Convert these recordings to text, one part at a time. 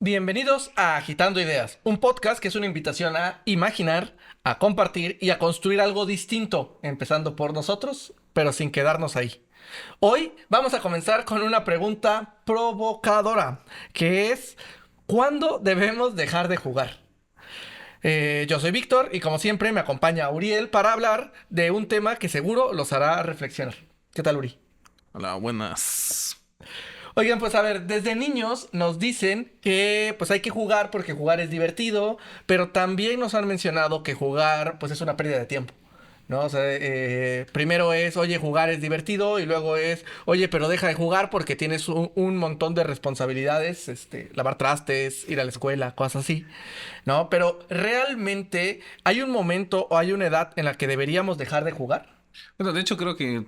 Bienvenidos a Agitando Ideas, un podcast que es una invitación a imaginar, a compartir y a construir algo distinto, empezando por nosotros, pero sin quedarnos ahí. Hoy vamos a comenzar con una pregunta provocadora, que es, ¿cuándo debemos dejar de jugar? Yo soy Víctor y como siempre me acompaña Uriel para hablar de un tema que seguro los hará reflexionar. ¿Qué tal, Uri? Hola, buenas. Oigan, pues a ver, desde niños nos dicen que pues hay que jugar porque jugar es divertido, pero también nos han mencionado que jugar pues es una pérdida de tiempo, ¿no? O sea, primero es, oye, jugar es divertido y luego es, oye, pero deja de jugar porque tienes un montón de responsabilidades, lavar trastes, ir a la escuela, cosas así, ¿no? Pero realmente hay un momento o hay una edad en la que deberíamos dejar de jugar. Bueno, de hecho creo que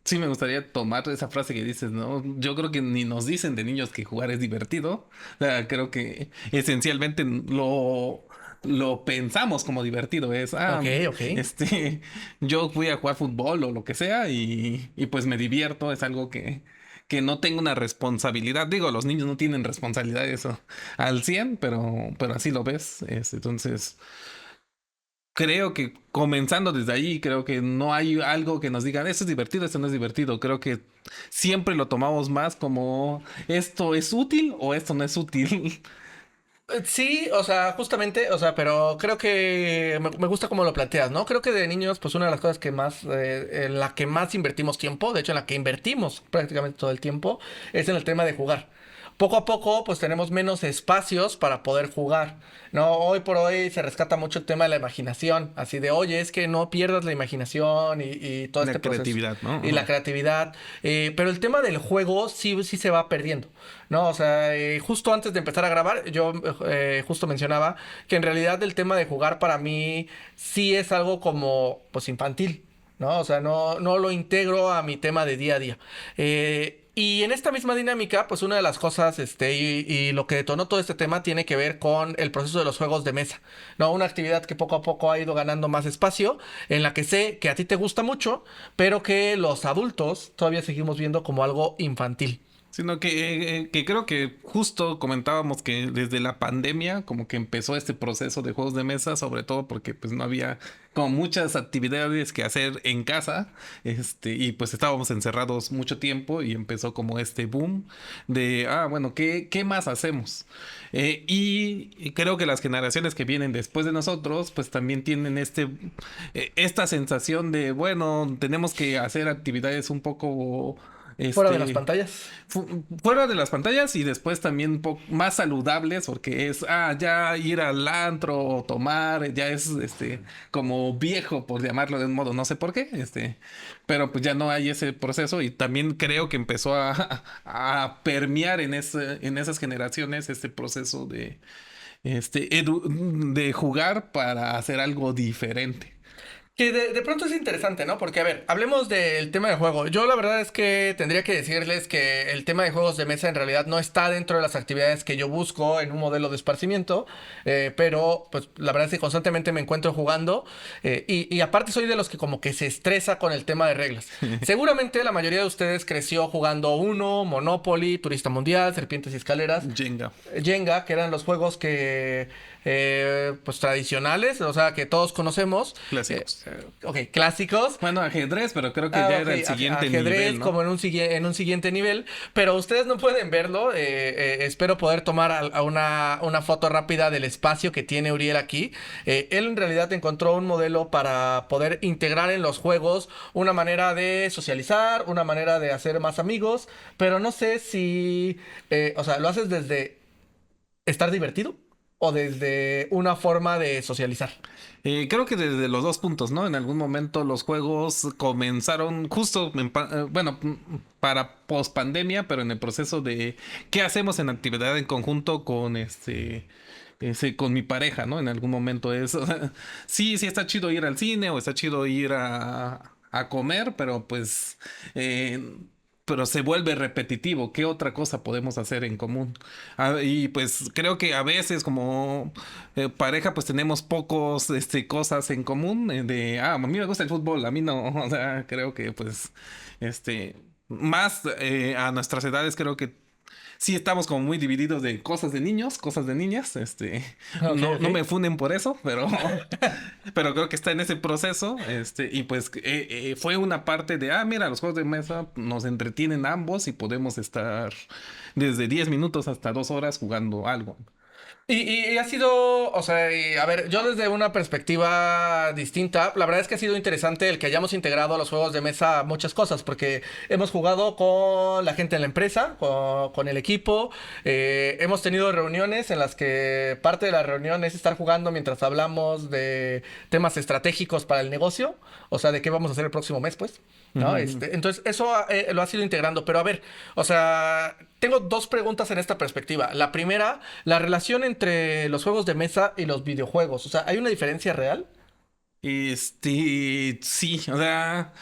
sí me gustaría tomar esa frase que dices, ¿no? Yo creo que ni nos dicen de niños que jugar es divertido. O sea, creo que esencialmente lo pensamos como divertido. Ok, ok. Yo fui a jugar fútbol o lo que sea y pues me divierto. Es algo que no tengo una responsabilidad. Digo, los niños no tienen responsabilidad de eso al 100, pero así lo ves. Entonces... Creo que comenzando desde ahí, creo que no hay algo que nos digan, esto es divertido, esto no es divertido. Creo que siempre lo tomamos más como esto es útil o esto no es útil. Sí, o sea, justamente, o sea, pero creo que me gusta cómo lo planteas, ¿no? Creo que de niños, pues una de las cosas que más, en la que más invertimos tiempo, de hecho en la que invertimos prácticamente todo el tiempo, es en el tema de jugar. Poco a poco, pues tenemos menos espacios para poder jugar, ¿no? Hoy por hoy se rescata mucho el tema de la imaginación, así de, oye, es que no pierdas la imaginación y todo este La proceso creatividad, ¿no? y la Ajá. creatividad, pero el tema del juego sí se va perdiendo. No, o sea, justo antes de empezar a grabar, yo justo mencionaba que en realidad el tema de jugar para mí sí es algo como, pues, infantil, ¿no? O sea, no lo integro a mi tema de día a día. Y en esta misma dinámica, pues una de las cosas, y lo que detonó todo este tema tiene que ver con el proceso de los juegos de mesa, ¿no? Una actividad que poco a poco ha ido ganando más espacio, en la que sé que a ti te gusta mucho, pero que los adultos todavía seguimos viendo como algo infantil. Sino que creo que justo comentábamos que desde la pandemia como que empezó este proceso de juegos de mesa, sobre todo porque pues no había como muchas actividades que hacer en casa, y pues estábamos encerrados mucho tiempo y empezó como este boom de, bueno, ¿qué más hacemos? Y creo que las generaciones que vienen después de nosotros pues también tienen esta sensación de, bueno, tenemos que hacer actividades un poco Fuera de las este, pantallas. fuera de las pantallas y después también un poco más saludables porque ya ir al antro o tomar, ya es, como viejo por llamarlo de un modo, no sé por qué, pero pues ya no hay ese proceso y también creo que empezó a permear en esas generaciones este proceso de jugar para hacer algo diferente. Que de pronto es interesante, ¿no? Porque, a ver, hablemos del tema de juego. Yo la verdad es que tendría que decirles que el tema de juegos de mesa en realidad no está dentro de las actividades que yo busco en un modelo de esparcimiento, pero pues la verdad es que constantemente me encuentro jugando y aparte soy de los que como que se estresa con el tema de reglas. Seguramente la mayoría de ustedes creció jugando Uno, Monopoly, Turista Mundial, Serpientes y Escaleras, Jenga. Jenga, que eran los juegos que pues tradicionales, o sea, que todos conocemos. Clásicos. Ok, clásicos. Bueno, ajedrez, pero creo que ya Ok, era el siguiente ajedrez nivel, ¿no? como en un siguiente nivel, pero ustedes no pueden verlo. Espero poder tomar una foto rápida del espacio que tiene Uriel aquí. Él en realidad encontró un modelo para poder integrar en los juegos una manera de socializar, una manera de hacer más amigos, pero no sé si, o sea, lo haces desde estar divertido o desde una forma de socializar. Creo que desde los dos puntos, ¿no? En algún momento los juegos comenzaron justo, bueno, para post pandemia, pero en el proceso de qué hacemos en actividad en conjunto con con mi pareja, ¿no? En algún momento es, sí está chido ir al cine o está chido ir a comer, pero pues eh, pero se vuelve repetitivo. ¿Qué otra cosa podemos hacer en común? Y pues creo que a veces como pareja pues tenemos pocos cosas en común a mí me gusta el fútbol, a mí no. O sea, creo que pues este más a nuestras edades creo que sí estamos como muy divididos de cosas de niños, cosas de niñas. Ok, No, ok. no me funen por eso, pero, pero creo que está en ese proceso. Y pues fue una parte de, mira, los juegos de mesa nos entretienen ambos y podemos estar desde 10 minutos hasta 2 horas jugando algo. Y ha sido, o sea, a ver, yo desde una perspectiva distinta, la verdad es que ha sido interesante el que hayamos integrado a los juegos de mesa muchas cosas, porque hemos jugado con la gente en la empresa, con el equipo, hemos tenido reuniones en las que parte de la reunión es estar jugando mientras hablamos de temas estratégicos para el negocio, o sea, de qué vamos a hacer el próximo mes, pues. ¿No? Ujú. Entonces, eso lo ha sido integrando. Pero a ver, o sea, tengo dos preguntas en esta perspectiva. La primera, la relación entre los juegos de mesa y los videojuegos. O sea, ¿hay una diferencia real? Sí, o sea,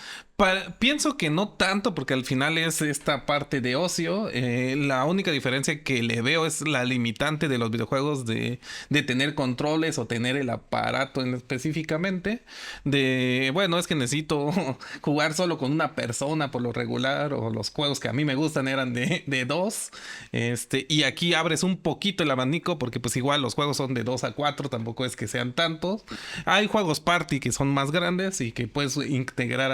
pienso que no tanto porque al final es esta parte de ocio. La única diferencia que le veo es la limitante de los videojuegos de tener controles o tener el aparato específicamente. Bueno, es que necesito jugar solo con una persona por lo regular o los juegos que a mí me gustan eran de dos. Y aquí abres un poquito el abanico porque pues igual los juegos son de 2 a 4, tampoco es que sean tantos. Hay juegos party que son más grandes y que puedes integrar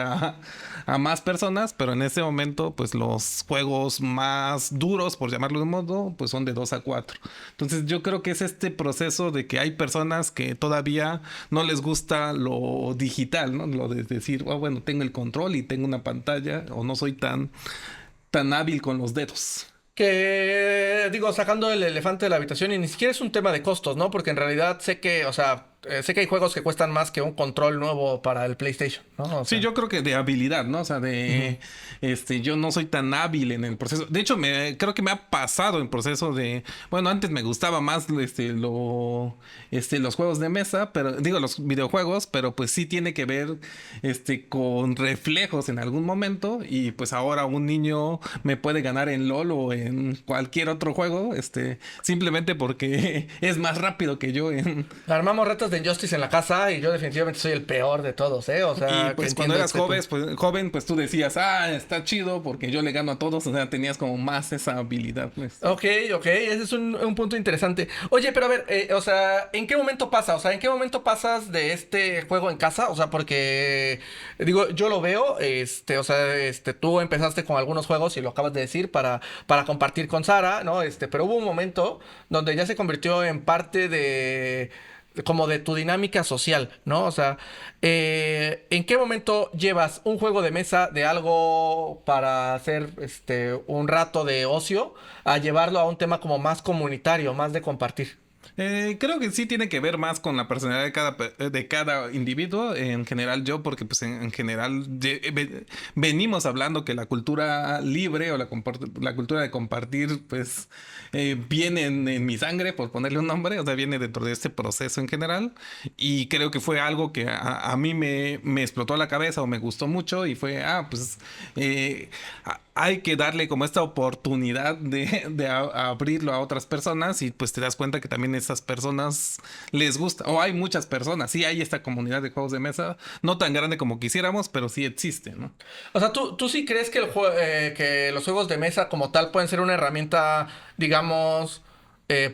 a más personas, pero en este momento, pues los juegos más duros, por llamarlo de un modo, pues son de 2 a 4. Entonces yo creo que es este proceso de que hay personas que todavía no les gusta lo digital, ¿no? Lo de decir, bueno, tengo el control y tengo una pantalla o no soy tan hábil con los dedos. Que digo, sacando el elefante de la habitación, y ni siquiera es un tema de costos, ¿no? Porque en realidad sé que, o sea, sé que hay juegos que cuestan más que un control nuevo para el PlayStation, ¿no? O Sí, sea. yo creo que de habilidad, ¿no? O sea, Ujú. yo no soy tan hábil en el proceso. De hecho, creo que me ha pasado en proceso bueno, antes me gustaba más, los juegos de mesa, pero, digo, los videojuegos, pero pues sí tiene que ver, con reflejos en algún momento y pues ahora un niño me puede ganar en LOL o en cualquier otro juego, simplemente porque es más rápido que yo en. Armamos retos de Injustice en la casa y yo definitivamente soy el peor de todos, ¿eh? O Y sea, que pues cuando entiendo eras este punto. joven, pues tú decías, está chido porque yo le gano a todos, o sea, tenías como más esa habilidad, pues. Ok, ok, ese es un punto interesante. Oye, pero a ver, o sea, ¿en qué momento pasa? O sea, ¿en qué momento pasas de este juego en casa? O sea, porque, digo, yo lo veo, o sea, tú empezaste con algunos juegos y lo acabas de decir para compartir con Sara, ¿no? Pero hubo un momento donde ya se convirtió en parte como de tu dinámica social, ¿no? O sea, ¿en qué momento llevas un juego de mesa de algo para hacer un rato de ocio a llevarlo a un tema como más comunitario, más de compartir? Creo que sí tiene que ver más con la personalidad de cada individuo. En general yo, porque pues en general venimos hablando que la cultura libre o la cultura de compartir pues viene en mi sangre, por ponerle un nombre, o sea, viene dentro de este proceso en general. Y creo que fue algo que a mí me explotó la cabeza o me gustó mucho y fue, pues eh, hay que darle como esta oportunidad de abrirlo a otras personas y pues te das cuenta que también esas personas les gusta, o hay muchas personas, sí hay esta comunidad de juegos de mesa, no tan grande como quisiéramos, pero sí existe, ¿no? O sea, ¿tú sí crees que, que los juegos de mesa como tal pueden ser una herramienta, digamos,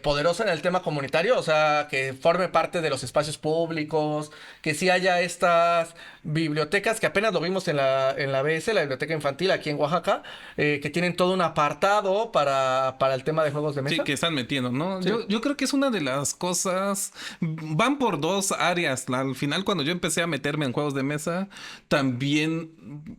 poderosa en el tema comunitario? O sea, que forme parte de los espacios públicos, que sí haya estas bibliotecas, que apenas lo vimos en la BS, la biblioteca infantil aquí en Oaxaca, que tienen todo un apartado para el tema de juegos de Sí, mesa. que están metiendo, ¿no? Sí. Yo creo que es una de las cosas, van por dos áreas. Al final, cuando yo empecé a meterme en juegos de mesa, también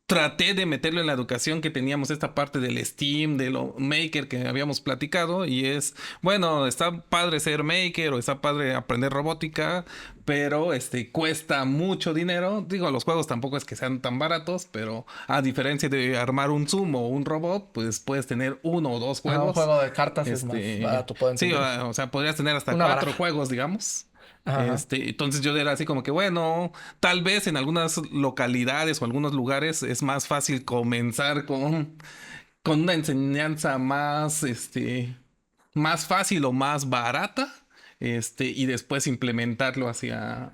traté de meterlo en la educación que teníamos esta parte del Steam, de lo Maker que habíamos platicado y es, bueno, está padre ser Maker o está padre aprender robótica, pero cuesta mucho dinero. Digo, los juegos tampoco es que sean tan baratos, pero a diferencia de armar un Zoom o un robot, pues puedes tener uno o dos Ajá, un juegos. juego de cartas es más barato, puedo Sí, entender eso. o sea, podrías tener hasta Una 4 juegos, baraja. digamos. Ajá. Ajá. Entonces yo era así como que, bueno, tal vez en algunas localidades o algunos lugares es más fácil comenzar con una enseñanza más fácil o más barata, y después implementarlo hacia.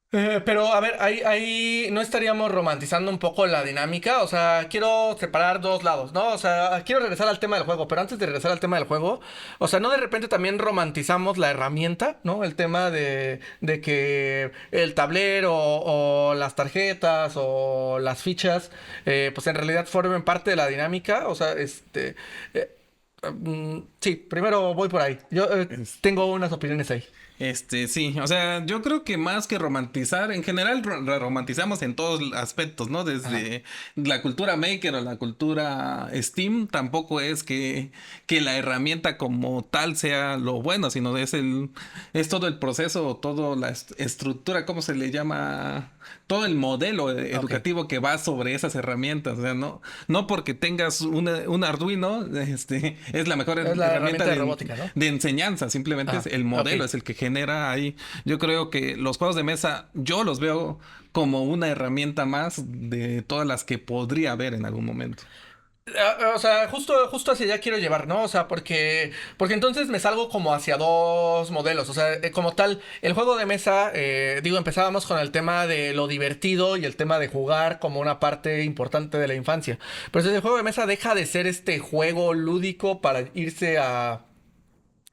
Pero a ver, ahí no estaríamos romantizando un poco la dinámica. O sea, quiero separar dos lados, ¿no? O sea, quiero regresar al tema del juego, pero antes de regresar al tema del juego, o sea, no de repente también romantizamos la herramienta, ¿no? El tema de que el tablero o las tarjetas o las fichas, pues en realidad formen parte de la dinámica. O sea, eh, sí, primero voy por ahí. Yo tengo unas opiniones ahí. Sí, o sea, yo creo que más que romantizar, en general romantizamos en todos aspectos, ¿no? Ajá. Desde la cultura maker o la cultura Steam, tampoco es que la herramienta como tal sea lo bueno, sino es todo el proceso, toda la estructura, ¿cómo se le llama? Todo el modelo Ok. educativo que va sobre esas herramientas, o sea, no porque tengas un Arduino, es la mejor Es la herramienta herramienta de robótica, ¿no? de enseñanza, simplemente es Ajá. el Ok. modelo, es el que genera ahí. Yo creo que los juegos de mesa, yo los veo como una herramienta más de todas las que podría haber en algún momento. O sea, justo hacia allá quiero llevar, ¿no? O sea, porque entonces me salgo como hacia dos modelos. O sea, como tal, el juego de mesa, digo, empezábamos con el tema de lo divertido y el tema de jugar como una parte importante de la infancia. Pero entonces el juego de mesa deja de ser este juego lúdico para irse a,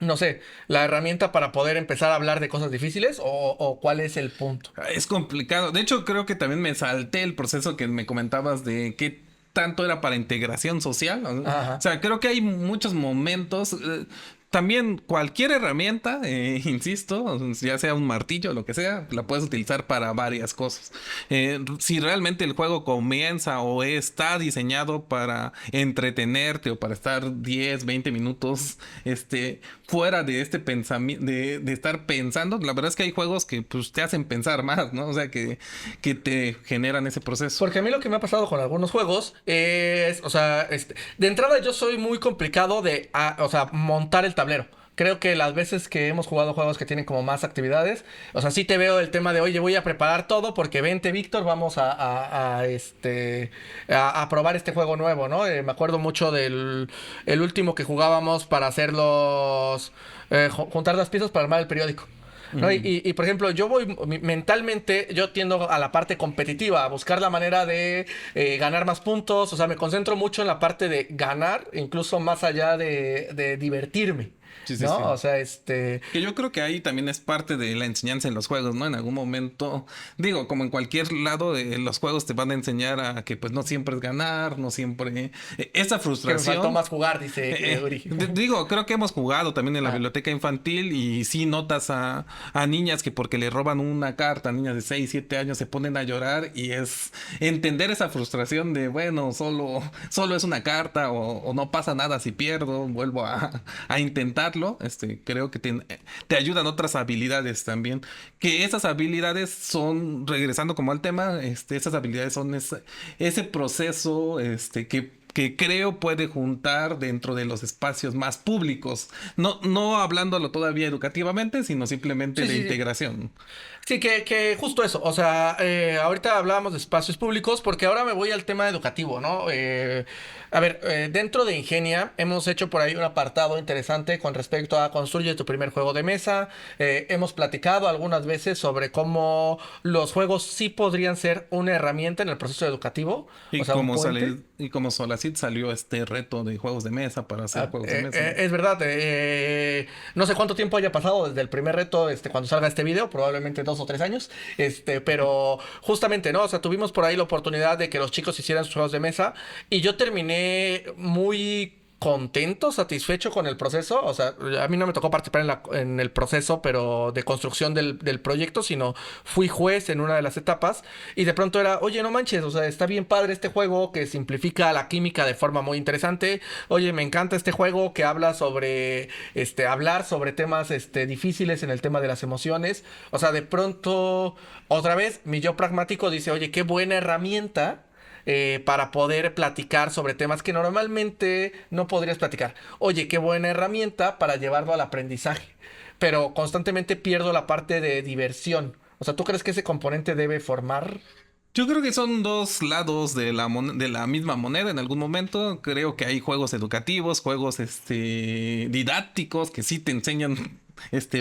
no sé, la herramienta para poder empezar a hablar de cosas difíciles o cuál es el punto. Es complicado. De hecho, creo que también me salté el proceso que me comentabas de qué tanto era para integración social. O Ajá. sea, creo que hay muchos momentos. También cualquier herramienta, insisto, ya sea un martillo o lo que sea, la puedes utilizar para varias cosas. Si realmente el juego comienza o está diseñado para entretenerte o para estar 10, 20 minutos, fuera de este pensamiento, de estar pensando, la verdad es que hay juegos que pues te hacen pensar más, ¿no? O sea, que te generan ese proceso. Porque a mí lo que me ha pasado con algunos juegos es, o sea, de entrada yo soy muy complicado de, o sea, montar el tablero. Creo que las veces que hemos jugado juegos que tienen como más actividades, o sea, sí te veo el tema de, oye, voy a preparar todo porque vente, Víctor, vamos a probar este juego nuevo, ¿no? Me acuerdo mucho del el último que jugábamos para hacer juntar las piezas para armar el periódico. ¿No? Ujú. Por ejemplo, yo voy mentalmente, yo tiendo a la parte competitiva, a buscar la manera de ganar más puntos, o sea, me concentro mucho en la parte de ganar, incluso más allá de divertirme, Sí, sí, ¿no? sí. O sea, Que yo creo que ahí también es parte de la enseñanza en los juegos, ¿no? En algún momento, digo, como en cualquier lado, los juegos te van a enseñar a que pues no siempre es ganar, no siempre... esa que me faltó frustración. más jugar, dice Uri. Digo, creo que hemos jugado también en la Ah, biblioteca infantil y sí notas a niñas que porque le roban una carta, niñas de 6 7 años se ponen a llorar y es entender esa frustración de, bueno, solo es una carta o no pasa nada si pierdo, vuelvo a intentarlo. Creo que te ayudan otras habilidades también. Que esas habilidades son, regresando como al tema, esas habilidades son ese proceso, que creo puede juntar dentro de los espacios más públicos. No hablándolo todavía educativamente, sino simplemente sí, de sí, sí. integración. Sí, que justo eso, o sea, ahorita hablábamos de espacios públicos porque ahora me voy al tema educativo, ¿no? A ver, dentro de Ingenia hemos hecho por ahí un apartado interesante con respecto a construye tu primer juego de mesa. Hemos platicado algunas veces sobre cómo los juegos sí podrían ser una herramienta en el proceso educativo, o sea, un puente. Y como Solacid salió este reto de juegos de mesa para hacer juegos de mesa, ¿no? Es verdad, no sé cuánto tiempo haya pasado desde el primer reto, cuando salga este video, probablemente 2 o 3 años, pero justamente, ¿no? O sea, tuvimos por ahí la oportunidad de que los chicos hicieran sus juegos de mesa y yo terminé muy contento, satisfecho con el proceso. O sea, a mí no me tocó participar en el proceso, pero de construcción del proyecto, sino fui juez en una de las etapas y de pronto era, oye, no manches, o sea, está bien padre este juego que simplifica la química de forma muy interesante. Oye, me encanta este juego que habla sobre, hablar sobre temas, difíciles en el tema de las emociones. O sea, de pronto, otra vez, mi yo pragmático dice, oye, qué buena herramienta para poder platicar sobre temas que normalmente no podrías platicar. Oye, qué buena herramienta para llevarlo al aprendizaje, pero constantemente pierdo la parte de diversión. O sea, ¿tú crees que ese componente debe formar? Yo creo que son dos lados de de la misma moneda en algún momento. Creo que hay juegos educativos, juegos didácticos que sí te enseñan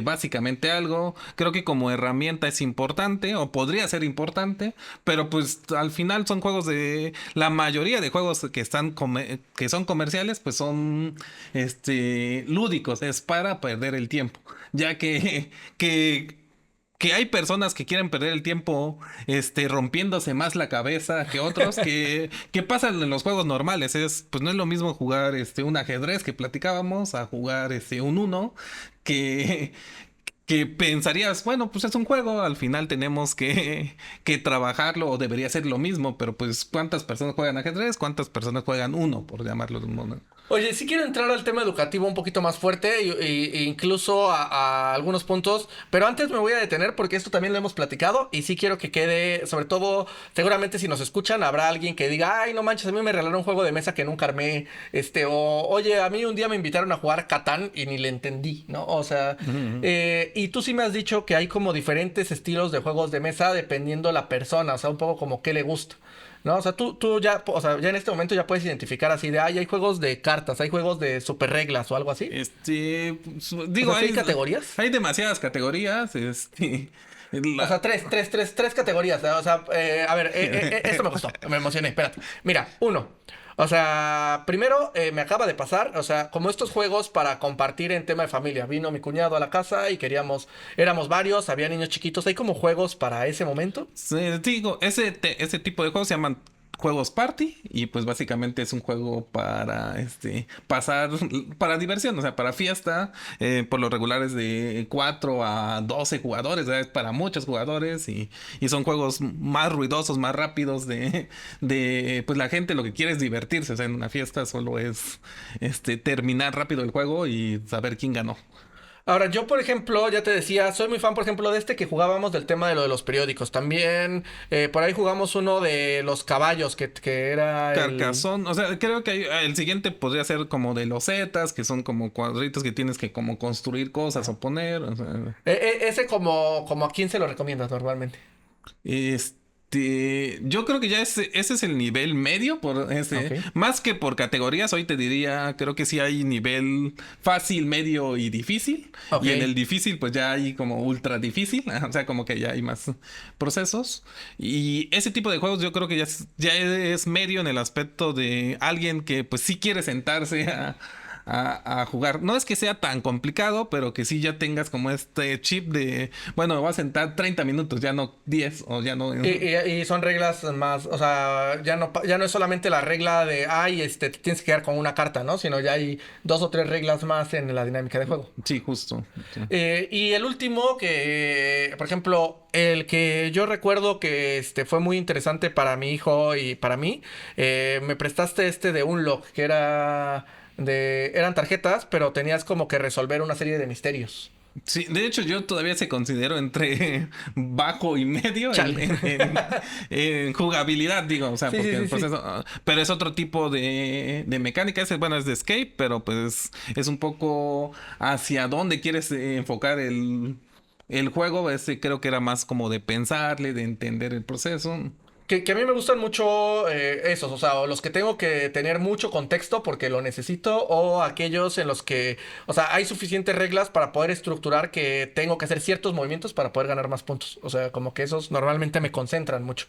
básicamente algo. Creo que como herramienta es importante o podría ser importante, pero pues al final son juegos la mayoría de juegos que que son comerciales, pues son lúdicos, es para perder el tiempo, ya que hay personas que quieren perder el tiempo, rompiéndose más la cabeza que otros, que pasan en los juegos normales. Pues no es lo mismo jugar, un ajedrez que platicábamos, a jugar, un uno, que, que pensarías, bueno, pues es un juego, al final tenemos que trabajarlo, o debería ser lo mismo, pero pues ¿cuántas personas juegan ajedrez? ¿Cuántas personas juegan uno, por llamarlo de un modo? Oye, sí quiero entrar al tema educativo un poquito más fuerte e incluso a algunos puntos, pero antes me voy a detener porque esto también lo hemos platicado y sí quiero que quede, sobre todo, seguramente si nos escuchan habrá alguien que diga, ay, no manches, a mí me regalaron un juego de mesa que nunca armé, o oye, a mí un día me invitaron a jugar Catán y ni le entendí, ¿no? O sea, y tú sí me has dicho que hay como diferentes estilos de juegos de mesa dependiendo la persona, o sea, un poco como qué le gusta. ¿No? O sea, tú ya, o sea, ya en este momento ya puedes identificar así de, ay, hay juegos de cartas, hay juegos de super reglas o algo así. Digo, O sea, ¿sí hay categorías? hay demasiadas categorías, O sea, tres categorías. O sea, a ver, esto me gustó, me emocioné, espérate. Mira, uno. O sea, primero me acaba de pasar, o sea, como estos juegos para compartir en tema de familia. Vino mi cuñado a la casa y éramos varios, había niños chiquitos. ¿Hay como juegos para ese momento? Sí, digo, ese tipo de juegos se llaman juegos party, y pues básicamente es un juego para pasar para diversión, o sea, para fiesta. Por lo regular es de 4 a 12 jugadores, ¿verdad? Es para muchos jugadores, y son juegos más ruidosos, más rápidos de pues la gente lo que quiere es divertirse, o sea, en una fiesta solo es terminar rápido el juego y saber quién ganó. Ahora, yo, por ejemplo, ya te decía, soy muy fan, por ejemplo, de este que jugábamos del tema de lo de los periódicos. También, por ahí jugamos uno de los caballos, que era el... Carcassonne, o sea, creo que el siguiente podría ser como de los Zetas, que son como cuadritos que tienes que como construir cosas o poner, o sea, Ese como a quién se lo recomiendas normalmente. yo creo que ya ese es el nivel medio, Ok. más que por categorías. Hoy te diría, creo que sí hay nivel fácil, medio y difícil. Ok. Y en el difícil pues ya hay como ultra difícil, o sea, como que ya hay más procesos. Y ese tipo de juegos yo creo que ya es medio en el aspecto de alguien que pues sí quiere sentarse a jugar. No es que sea tan complicado, pero que sí ya tengas como este chip de, bueno, me voy a sentar 30 minutos, ya no 10, o ya no... Y son reglas más, o sea, ya no es solamente la regla de, ay, te tienes que quedar con una carta, ¿no? Sino ya hay dos o tres reglas más en la dinámica de juego. Sí, justo. Sí. Y el último que, por ejemplo, el que yo recuerdo que fue muy interesante para mi hijo y para mí, me prestaste de Unlock, que eran tarjetas, pero tenías como que resolver una serie de misterios. Sí, de hecho yo todavía se considero entre bajo y medio Chale. en jugabilidad, digo, o sea, Sí, sí, porque el sí, sí. proceso, pero es otro tipo de mecánica. Bueno, es de escape, pero pues es un poco hacia dónde quieres enfocar el juego. Creo que era más como de pensarle, de entender el proceso. Que a mí me gustan mucho esos, o sea, o los que tengo que tener mucho contexto porque lo necesito, o aquellos en los que, o sea, hay suficientes reglas para poder estructurar que tengo que hacer ciertos movimientos para poder ganar más puntos. O sea, como que esos normalmente me concentran mucho.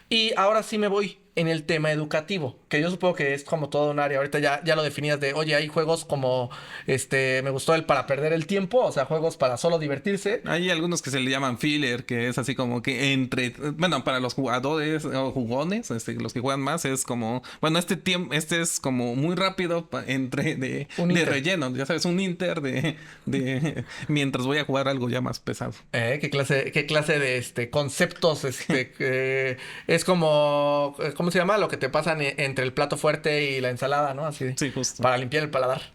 Y ahora sí me voy en el tema educativo, que yo supongo que es como todo un área. Ahorita ya lo definías de, oye, hay juegos como, me gustó el para perder el tiempo, o sea, juegos para solo divertirse. Hay algunos que se le llaman filler, que es así como que bueno, para los jugadores o jugones, los que juegan más, es como, bueno, este es como muy rápido Un de inter. relleno, ya sabes, un inter mientras voy a jugar algo ya más pesado. ¿Qué clase de conceptos es como ¿cómo se llama? Lo que te pasan entre el plato fuerte y la ensalada, ¿no? Así Sí, justo. para limpiar el paladar.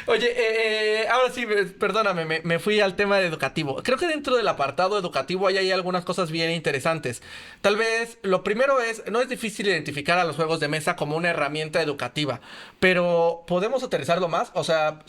Oye, ahora sí, perdóname, me fui al tema educativo. Creo que dentro del apartado educativo hay algunas cosas bien interesantes. Tal vez lo primero no es difícil identificar a los juegos de mesa como una herramienta educativa, pero podemos aterrizarlo más, o sea,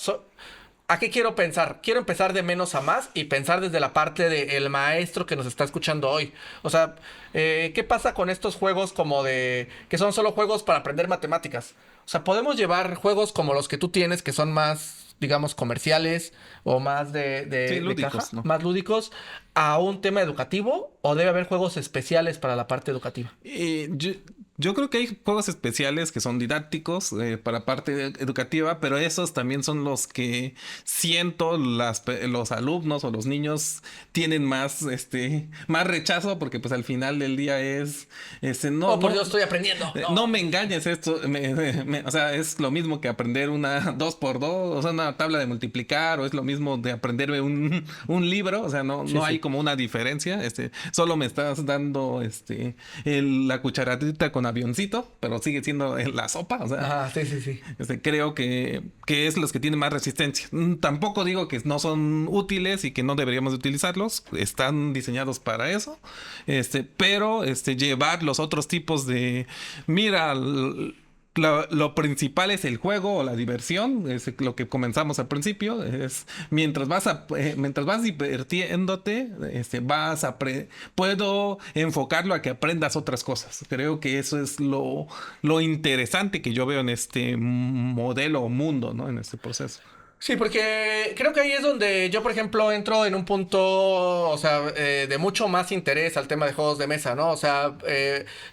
¿a qué quiero pensar? Quiero empezar de menos a más y pensar desde la parte del maestro que nos está escuchando hoy. O sea, ¿qué pasa con estos juegos como que son solo juegos para aprender matemáticas? O sea, podemos llevar juegos como los que tú tienes, que son más digamos, comerciales o más Sí, de caja, lúdicos, ¿no? más lúdicos, a un tema educativo o debe haber juegos especiales para la parte educativa? Yo creo que hay juegos especiales que son didácticos para parte educativa, pero esos también son los que siento los alumnos o los niños tienen más, más rechazo porque pues al final del día no, Oh, por no, Dios, estoy aprendiendo. no No. me engañes esto, o sea, es lo mismo que aprender una 2 por 2, o sea, una tabla de multiplicar, o es lo mismo de aprender un libro, o sea, no, Sí, no hay sí. como una diferencia, solo me estás dando, la cucharadita con avioncito, pero sigue siendo la sopa, o sea, Ajá, sí, sí, sí. creo que es los que tienen más resistencia. Tampoco digo que no son útiles y que no deberíamos de utilizarlos, están diseñados para eso, pero llevar los otros tipos de, mira, lo principal es el juego o la diversión, es lo que comenzamos al principio, es mientras vas divirtiéndote, puedo enfocarlo a que aprendas otras cosas. Creo que eso es lo interesante que yo veo en este modelo o mundo, ¿no? En este proceso. Sí, porque creo que ahí es donde yo, por ejemplo, entro en un punto, o sea, de mucho más interés al tema de juegos de mesa, ¿no? O sea,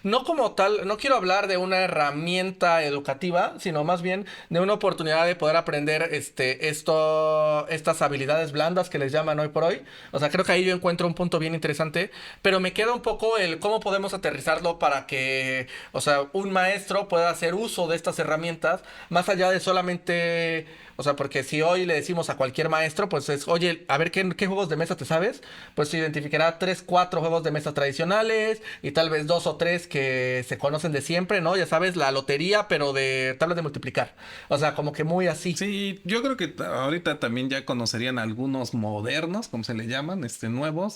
no como tal, no quiero hablar de una herramienta educativa, sino más bien de una oportunidad de poder aprender, estas habilidades blandas que les llaman hoy por hoy. O sea, creo que ahí yo encuentro un punto bien interesante, pero me queda un poco el cómo podemos aterrizarlo para que, o sea, un maestro pueda hacer uso de estas herramientas más allá de solamente, o sea, porque si hoy le decimos a cualquier maestro, pues es, oye, a ver qué juegos de mesa te sabes, pues se identificará 3, 4 juegos de mesa tradicionales y tal vez 2 o 3 que se conocen de siempre, ¿no? Ya sabes, la lotería, pero de tablas de multiplicar. O sea, como que muy así. Sí, yo creo que ahorita también ya conocerían algunos modernos, como se le llaman, nuevos,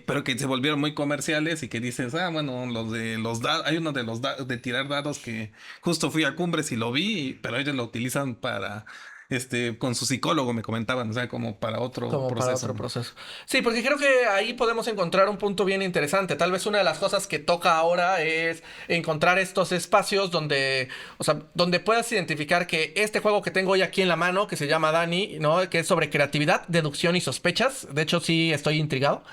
pero que se volvieron muy comerciales y que dices, ah, bueno, los de los dados, hay uno de los de tirar dados que justo fui a Cumbres y lo vi, pero ellos lo utilizan para, con su psicólogo me comentaban, o sea, como para otro Como para proceso, otro ¿no? proceso. Sí, porque creo que ahí podemos encontrar un punto bien interesante. Tal vez una de las cosas que toca ahora es encontrar estos espacios donde, o sea, donde puedas identificar que este juego que tengo hoy aquí en la mano, que se llama Dani, ¿no? Que es sobre creatividad, deducción y sospechas. De hecho, sí estoy intrigado.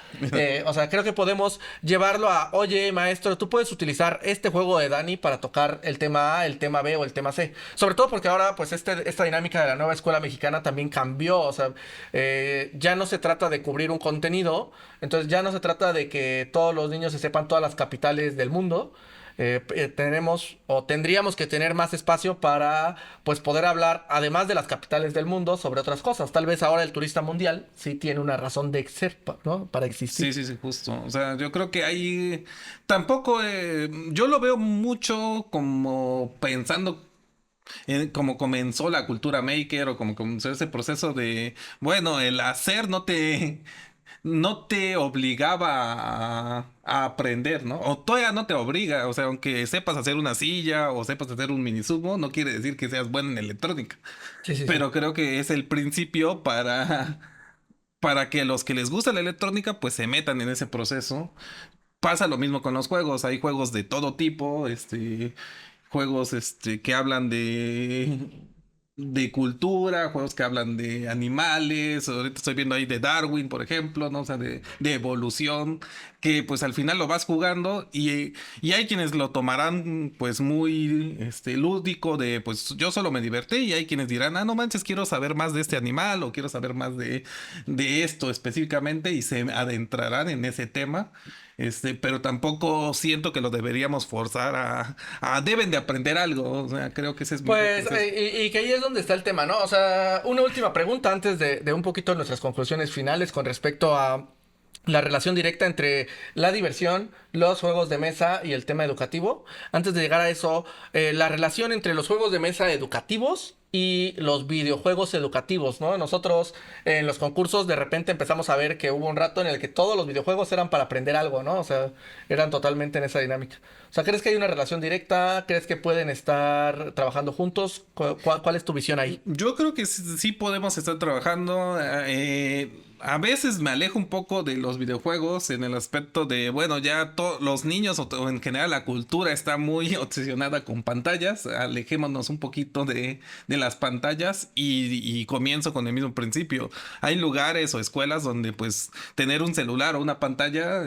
O sea, creo que podemos llevarlo a, oye, maestro, tú puedes utilizar este juego de Dani para tocar el tema A, el tema B o el tema C. Sobre todo porque ahora, pues, esta dinámica de la nueva escuela mexicana también cambió. O sea, ya no se trata de cubrir un contenido, entonces ya no se trata de que todos los niños se sepan todas las capitales del mundo. Tenemos o tendríamos que tener más espacio para pues poder hablar, además de las capitales del mundo, sobre otras cosas. Tal vez ahora el turista mundial sí tiene una razón de ser, ¿no? Para Sí, existir. sí, sí, justo. O sea, yo creo que ahí tampoco, yo lo veo mucho como pensando como comenzó la cultura maker o como comenzó ese proceso de, bueno, el hacer no te obligaba a aprender, ¿no? O todavía no te obliga, o sea, aunque sepas hacer una silla o sepas hacer un mini sumo, no quiere decir que seas bueno en electrónica. Sí, sí, sí. Pero creo que es el principio para que los que les gusta la electrónica, pues se metan en ese proceso. Pasa lo mismo con los juegos, hay juegos de todo tipo, juegos que hablan de cultura, juegos que hablan de animales, ahorita estoy viendo ahí de Darwin, por ejemplo, ¿no? O sea, de evolución, que pues al final lo vas jugando y hay quienes lo tomarán pues muy lúdico de pues yo solo me divertí y hay quienes dirán, ah, no manches, quiero saber más de este animal o quiero saber más de esto específicamente y se adentrarán en ese tema. Pero tampoco siento que lo deberíamos forzar deben de aprender algo. O sea, creo que ese es mi Pues, proceso. y que ahí es donde está el tema, ¿no? O sea, una última pregunta antes de un poquito nuestras conclusiones finales con respecto a la relación directa entre la diversión, los juegos de mesa y el tema educativo. Antes de llegar a eso, la relación entre los juegos de mesa educativos y los videojuegos educativos, ¿no? Nosotros en los concursos de repente empezamos a ver que hubo un rato en el que todos los videojuegos eran para aprender algo, ¿no? O sea, eran totalmente en esa dinámica. O sea, ¿crees que hay una relación directa? ¿Crees que pueden estar trabajando juntos? ¿Cuál es tu visión ahí? Yo creo que sí podemos estar trabajando. A veces me alejo un poco de los videojuegos en el aspecto de, bueno, ya los niños o en general la cultura está muy obsesionada con pantallas. Alejémonos un poquito de las las pantallas y comienzo con el mismo principio. Hay lugares o escuelas donde pues tener un celular o una pantalla,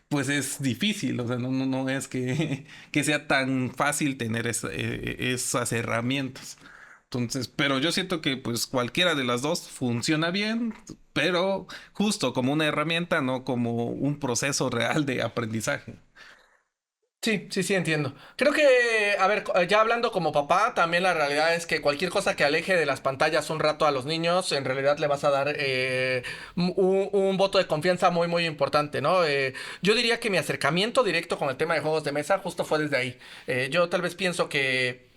pues es difícil, o sea, no es que sea tan fácil tener esas herramientas. Entonces, pero yo siento que pues cualquiera de las dos funciona bien, pero justo como una herramienta, no como un proceso real de aprendizaje. Sí, sí, sí, entiendo. Creo que, a ver, ya hablando como papá, también la realidad es que cualquier cosa que aleje de las pantallas un rato a los niños, en realidad le vas a dar un voto de confianza muy, muy importante, ¿no? Yo diría que mi acercamiento directo con el tema de juegos de mesa justo fue desde ahí. Yo tal vez pienso que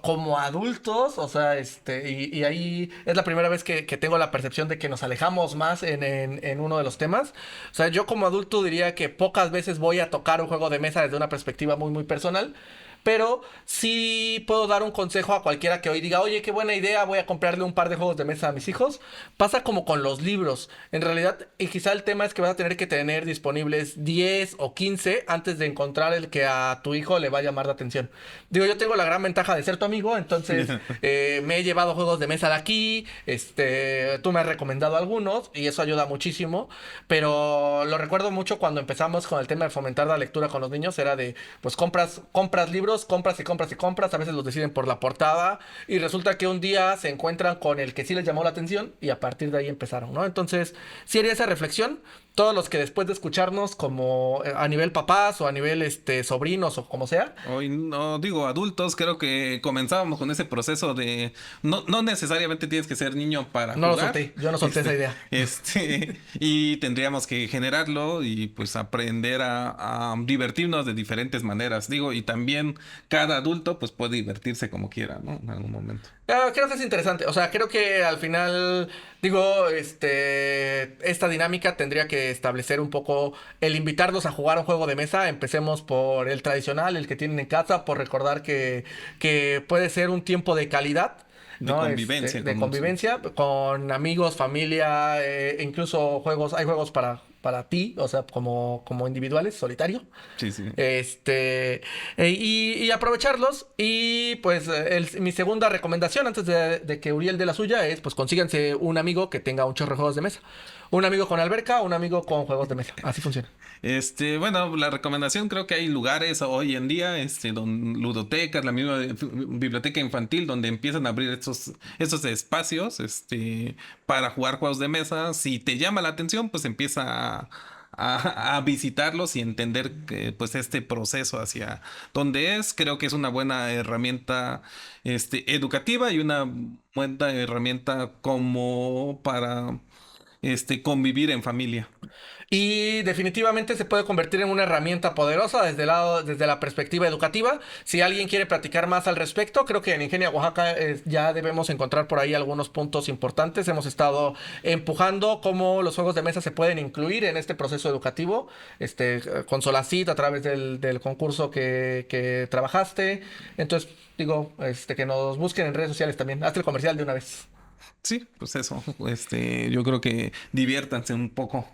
como adultos, o sea, y ahí es la primera vez que tengo la percepción de que nos alejamos más en uno de los temas. O sea, yo como adulto diría que pocas veces voy a tocar un juego de mesa desde una perspectiva muy, muy personal. Pero sí puedo dar un consejo a cualquiera que hoy diga, oye, qué buena idea, voy a comprarle un par de juegos de mesa a mis hijos. Pasa como con los libros. En realidad, y quizá el tema es que vas a tener que tener disponibles 10 o 15 antes de encontrar el que a tu hijo le va a llamar la atención. Digo, yo tengo la gran ventaja de ser tu amigo, entonces me he llevado juegos de mesa de aquí, tú me has recomendado algunos y eso ayuda muchísimo. Pero lo recuerdo mucho cuando empezamos con el tema de fomentar la lectura con los niños, era de, pues compras libros, compras y compras y compras, a veces los deciden por la portada y resulta que un día se encuentran con el que sí les llamó la atención y a partir de ahí empezaron, ¿no? Entonces, sí haría esa reflexión. Todos los que después de escucharnos como a nivel papás o a nivel sobrinos o como sea. Hoy no digo adultos, creo que comenzábamos con ese proceso de no necesariamente tienes que ser niño para No lo jugar. solté, yo no solté esa idea. Y tendríamos que generarlo y pues aprender a divertirnos de diferentes maneras. Digo, y también cada adulto pues puede divertirse como quiera, ¿no? En algún momento. Creo que es interesante. O sea, creo que al final, digo, esta dinámica tendría que establecer un poco el invitarlos a jugar un juego de mesa. Empecemos por el tradicional, el que tienen en casa, por recordar que puede ser un tiempo de calidad. De ¿No? convivencia. De convivencia con amigos, familia, incluso hay juegos para ti, o sea, como individuales, solitario. Sí, sí. Y aprovecharlos. Y pues mi segunda recomendación antes de que Uriel dé la suya es pues consíganse un amigo que tenga un chorro de juegos de mesa. Un amigo con alberca, un amigo con juegos de mesa. Así funciona. Bueno, la recomendación creo que hay lugares hoy en día, ludotecas, la misma biblioteca infantil, donde empiezan a abrir estos espacios, para jugar juegos de mesa. Si te llama la atención, pues empieza a visitarlos y entender que, pues este proceso hacia dónde es. Creo que es una buena herramienta, educativa y una buena herramienta como para, convivir en familia. Y definitivamente se puede convertir en una herramienta poderosa desde la perspectiva educativa. Si alguien quiere platicar más al respecto, creo que en Ingenia Oaxaca ya debemos encontrar por ahí algunos puntos importantes. Hemos estado empujando cómo los juegos de mesa se pueden incluir en este proceso educativo, con Solacit a través del concurso que trabajaste. Entonces, digo, que nos busquen en redes sociales también. Hazte el comercial de una vez. Sí, pues eso, yo creo que diviértanse un poco.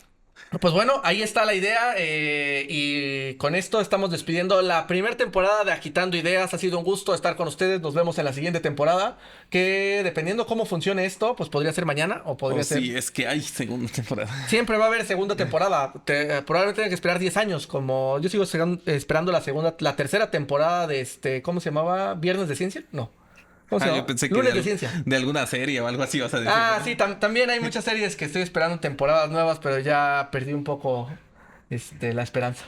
Pues bueno, ahí está la idea y con esto estamos despidiendo la primera temporada de Agitando Ideas. Ha sido un gusto estar con ustedes. Nos vemos en la siguiente temporada, que dependiendo cómo funcione esto, pues podría ser mañana o podría ser... Sí, es que hay segunda temporada. Siempre va a haber segunda temporada. Probablemente tengan que esperar 10 años, como yo sigo esperando la tercera temporada de ¿cómo se llamaba? ¿Viernes de Ciencia? No. ¿Cómo se llama? Yo pensé que Lunes de Ciencia. de alguna serie o algo así vas a decir. Ah, ¿no? sí, también hay muchas series que estoy esperando temporadas nuevas, pero ya perdí un poco la esperanza.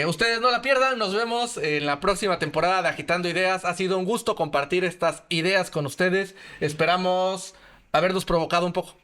Ustedes no la pierdan, nos vemos en la próxima temporada de Agitando Ideas. Ha sido un gusto compartir estas ideas con ustedes. Esperamos haberlos provocado un poco.